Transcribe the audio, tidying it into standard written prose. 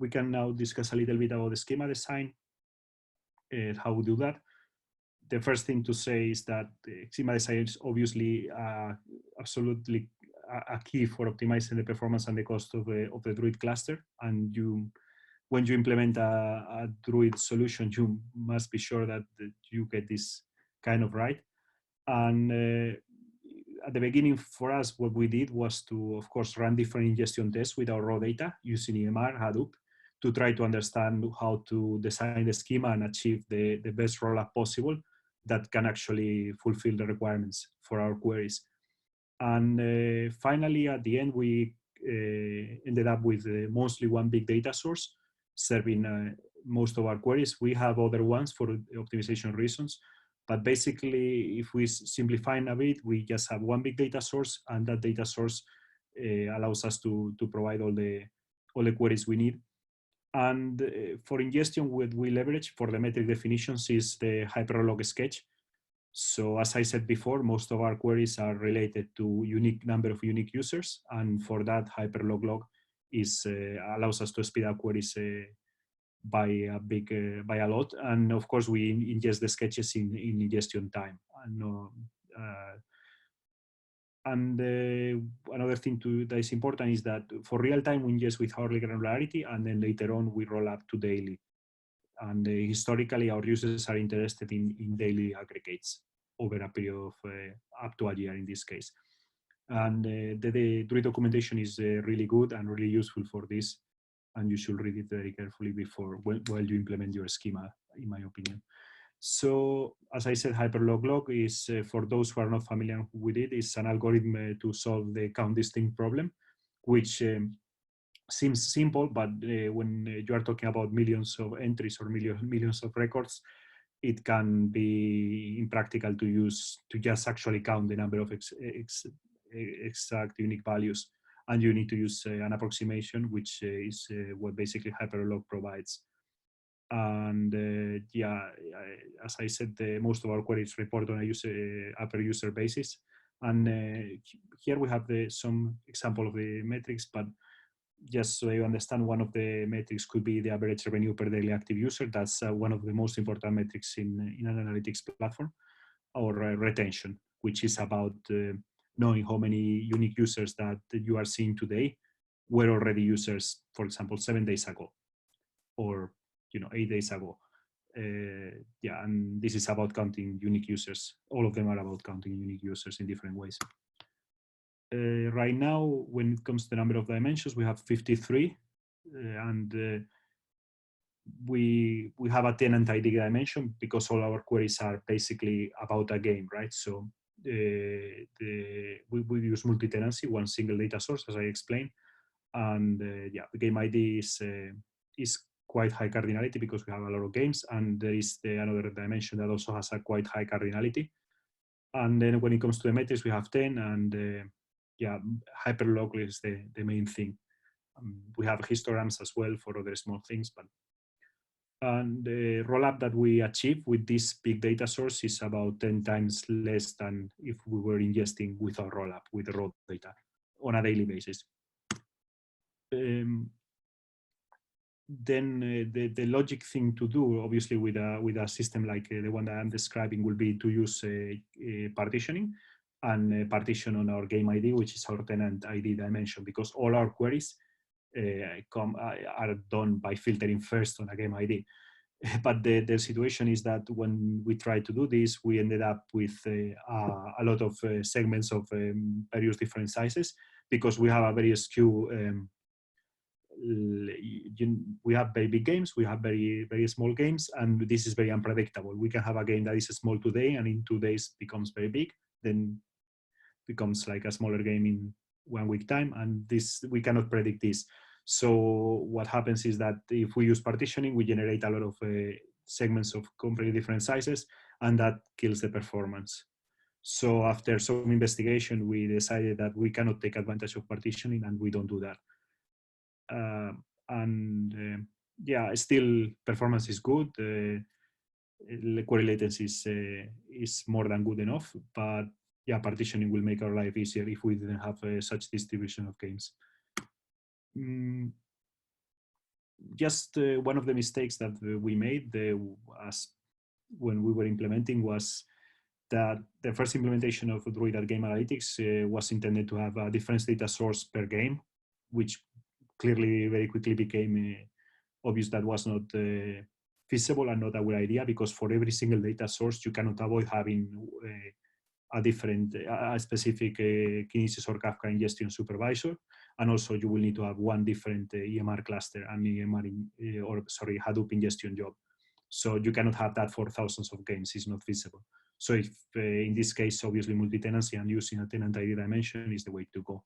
we can now discuss a little bit about the schema design, how we do that. The first thing to say is that schema design is obviously absolutely a key for optimizing the performance and the cost of the Druid cluster. And when you implement a Druid solution, you must be sure that you get this kind of right. And at the beginning for us, what we did was to, of course, run different ingestion tests with our raw data using EMR, Hadoop, to try to understand how to design the schema and achieve the best rollup possible that can actually fulfill the requirements for our queries. And finally, at the end, we ended up with mostly one big data source serving most of our queries. We have other ones for optimization reasons, but basically, if we simplify a bit, we just have one big data source, and that data source allows us to provide all the queries we need. And for ingestion, what we leverage for the metric definitions is the hyperlog sketch. So as I said before, most of our queries are related to unique number of unique users, and for that, hyperloglog allows us to speed up queries by a lot. And of course, we ingest the sketches in ingestion time. Another thing that is important is that for real time, we ingest with hourly granularity, and then later on we roll up to daily. And historically, our users are interested in daily aggregates over a period of up to a year in this case. And the Druid documentation is really good and really useful for this. And you should read it very carefully while you implement your schema, in my opinion. So, as I said, hyperloglog is, for those who are not familiar with it, is an algorithm to solve the count distinct problem, which seems simple, but when you are talking about millions of entries or millions of records, it can be impractical to use to just actually count the number of exact unique values. And you need to use an approximation, which is what basically Hyperlow provides. And yeah, as I said, most of our queries report on a per user basis. And here we have some example of the metrics, but just so you understand, one of the metrics could be the average revenue per daily active user. That's one of the most important metrics in an analytics platform, or retention, which is about knowing how many unique users that you are seeing today were already users, for example, 7 days ago, or 8 days ago. Yeah, and this is about counting unique users. All of them are about counting unique users in different ways. Right now, when it comes to the number of dimensions, we have 53, and we have a tenant ID dimension because all our queries are basically about a game, right? So we use multi-tenancy, one single data source, as I explained, and yeah, the game ID is quite high cardinality because we have a lot of games, and there is another dimension that also has a quite high cardinality. And then when it comes to the metrics, we have 10, and yeah, hyperlog is the main thing. We have histograms as well for other small things, and the rollup that we achieve with this big data source is about 10 times less than if we were ingesting without rollup, with the raw data on a daily basis. Then the logic thing to do, obviously, with a system like the one that I'm describing, will be to use partitioning and partition on our game ID, which is our tenant ID dimension, because all our queries are done by filtering first on a game ID. But the situation is that when we tried to do this, we ended up with a lot of segments of various different sizes, because we have a very skew. We have very big games, we have very, very small games, and this is very unpredictable. We can have a game that is small today and in 2 days becomes very big, then becomes like a smaller game in 1 week time, and we cannot predict this. So what happens is that if we use partitioning, we generate a lot of segments of completely different sizes, and that kills the performance. So after some investigation, we decided that we cannot take advantage of partitioning, and we don't do that. Yeah, still performance is good. The query latency is more than good enough, but yeah, partitioning will make our life easier if we didn't have such distribution of games. just one of the mistakes that we made as when we were implementing was that the first implementation of Druid at GameAnalytics was intended to have a different data source per game, which clearly very quickly became obvious that was not feasible and not our idea, because for every single data source you cannot avoid having a specific Kinesis or Kafka ingestion supervisor, and also you will need to have one different EMR cluster and Hadoop ingestion job. So you cannot have that for thousands of games. It's not feasible. So if in this case, obviously multi-tenancy and using a tenant ID dimension is the way to go.